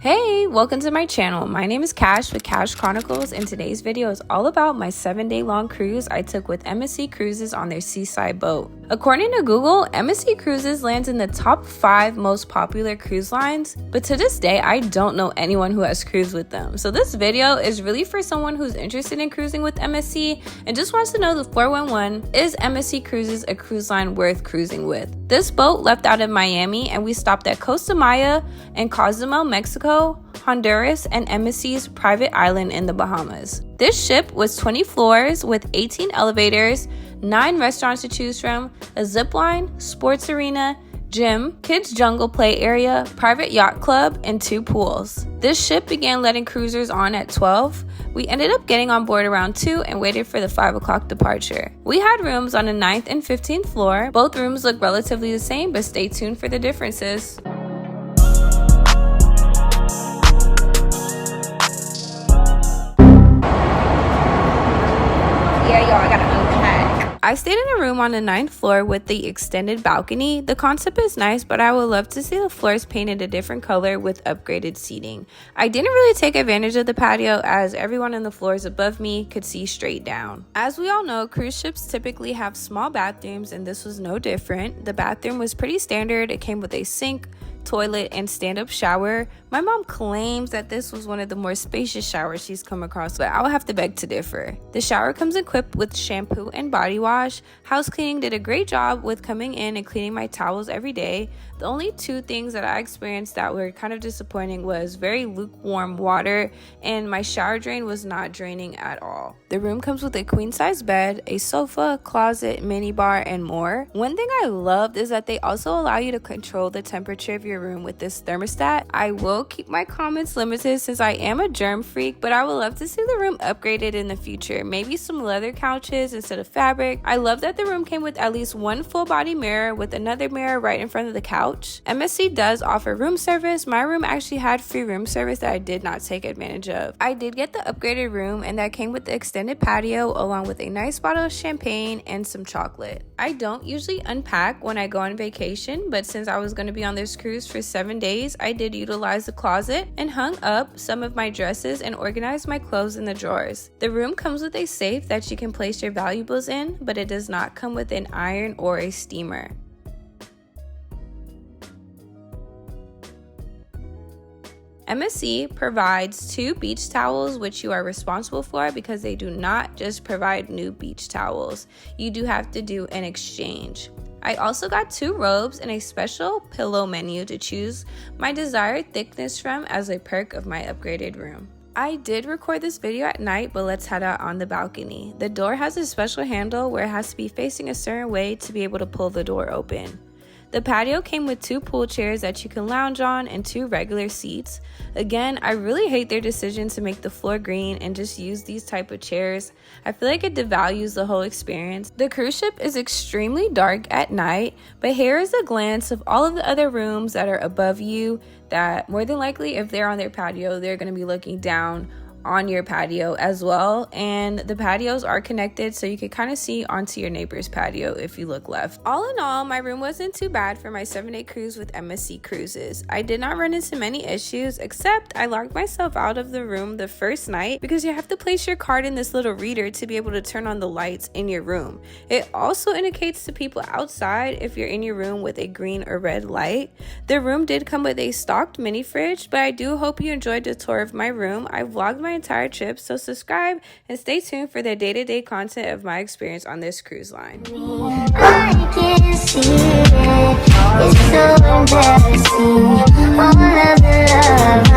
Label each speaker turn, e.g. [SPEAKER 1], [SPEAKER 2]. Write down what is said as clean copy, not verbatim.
[SPEAKER 1] Hey, welcome to my channel. My name is Cash with Cash Chronicles, and today's video is all about my 7-day long cruise I took with MSC Cruises on their Seaside boat. According to Google, MSC Cruises lands in the top 5 most popular cruise lines, but to this day, I don't know anyone who has cruised with them. So this video is really for someone who's interested in cruising with MSC and just wants to know the 411, is MSC Cruises a cruise line worth cruising with? This boat left out of Miami and we stopped at Costa Maya and Cozumel, Mexico, Honduras, and MSC's private island in the Bahamas. This ship was 20 floors with 18 elevators, 9 restaurants to choose from, a zip line, sports arena, gym, kids jungle play area, private yacht club, and 2 pools. This ship began letting cruisers on at 12. We ended up getting on board around 2 and waited for the 5 o'clock departure. We had rooms on the 9th and 15th floor. Both rooms look relatively the same, but stay tuned for the differences. I stayed in a room on the 9th floor with the extended balcony. The concept is nice, but I would love to see the floors painted a different color with upgraded seating. I didn't really take advantage of the patio as everyone on the floors above me could see straight down. As we all know, cruise ships typically have small bathrooms, and this was no different. The bathroom was pretty standard. It came with a sink, toilet, and stand-up shower. My mom claims that this was one of the more spacious showers she's come across, but I will have to beg to differ. The shower comes equipped with shampoo and body wash. House cleaning did a great job with coming in and cleaning my towels every day. The only 2 things that I experienced that were kind of disappointing was very lukewarm water, and my shower drain was not draining at all. The room comes with a queen-size bed, a sofa, closet, mini bar, and more. One thing I loved is that they also allow you to control the temperature of your room with this thermostat. I will keep my comments limited since I am a germ freak, but I would love to see the room upgraded in the future. Maybe some leather couches instead of fabric. I love that the room came with at least 1 full body mirror with another mirror right in front of the couch. MSC does offer room service. My room actually had free room service that I did not take advantage of. I did get the upgraded room, and that came with the extended patio along with a nice bottle of champagne and some chocolate. I don't usually unpack when I go on vacation, but since I was going to be on this cruise for 7 days, I did utilize the closet and hung up some of my dresses and organized my clothes in the drawers. The room comes with a safe that you can place your valuables in, but it does not come with an iron or a steamer. MSC provides 2 beach towels, which you are responsible for because they do not just provide new beach towels. You do have to do an exchange. I also got 2 robes and a special pillow menu to choose my desired thickness from as a perk of my upgraded room. I did record this video at night, but let's head out on the balcony. The door has a special handle where it has to be facing a certain way to be able to pull the door open. The patio came with 2 pool chairs that you can lounge on and 2 regular seats. Again, I really hate their decision to make the floor green and just use these type of chairs. I feel like it devalues the whole experience. The cruise ship is extremely dark at night, but here is a glance of all of the other rooms that are above you that more than likely if they're on their patio, they're going to be looking down on your patio as well, and the patios are connected so you can kind of see onto your neighbor's patio if you look left. All in all, my room wasn't too bad for my 7-day cruise with MSC Cruises. I did not run into many issues, except I locked myself out of the room the first night because you have to place your card in this little reader to be able to turn on the lights in your room. It also indicates to people outside if you're in your room with a green or red light. The room did come with a stocked mini fridge, but I do hope you enjoyed the tour of my room. I vlogged my entire trip, so subscribe and stay tuned for the day-to-day content of my experience on this cruise line.
[SPEAKER 2] I can see it. It's so embarrassing. All of the love